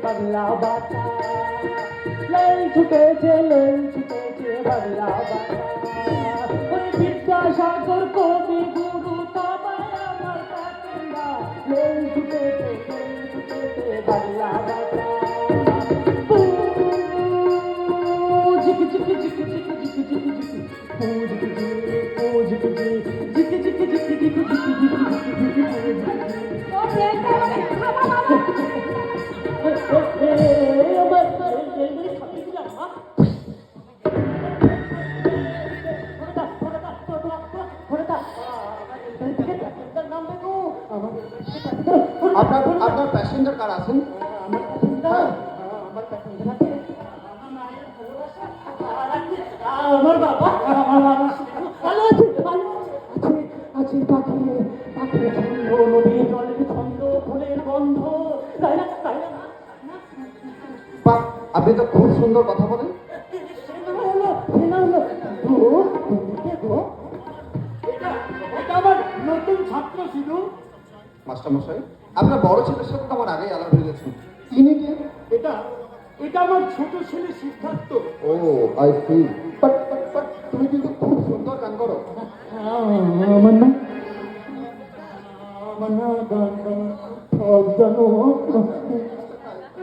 বাংলা বাতা লাই ছুটেছে বাংলা বাতা ওই বিদ্যাসাগর কবি গুরু তোমার আমার কাকেন্দা লাই ছুটেছে বাংলা বাতা ঝিক ঝিক ঝিক ঝিক ঝিক ঝিক ঝিক আপনার প্যাসেঞ্জার কার আছেন? আমার বাবা ভালো আছে আছে পাখি ছন্দ নদীর জলের ছন্দ ফুলের গন্ধ তাই না বাহ, আপনি তো খুব সুন্দর কথা বলেন। আমার নতুন ছাত্র ছিল মাস্টারমশাই, আপনার বড় ছেলের সাথে তো আমার আগেই আলাপ হয়ে গেছে। ইনি কে? এটা আমার ছোট ছেলে সিদ্ধার্থ। ও আই সি। বাট তুমি কিন্তু খুব সুন্দর গান করো। আমার না গান সব জানো।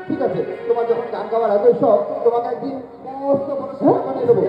ঠিক আছে, তোমার যখন গান গাওয়ার আগে সব তোমাকে একদিন মস্ত বড় সিনেমা বানিয়ে দেবো।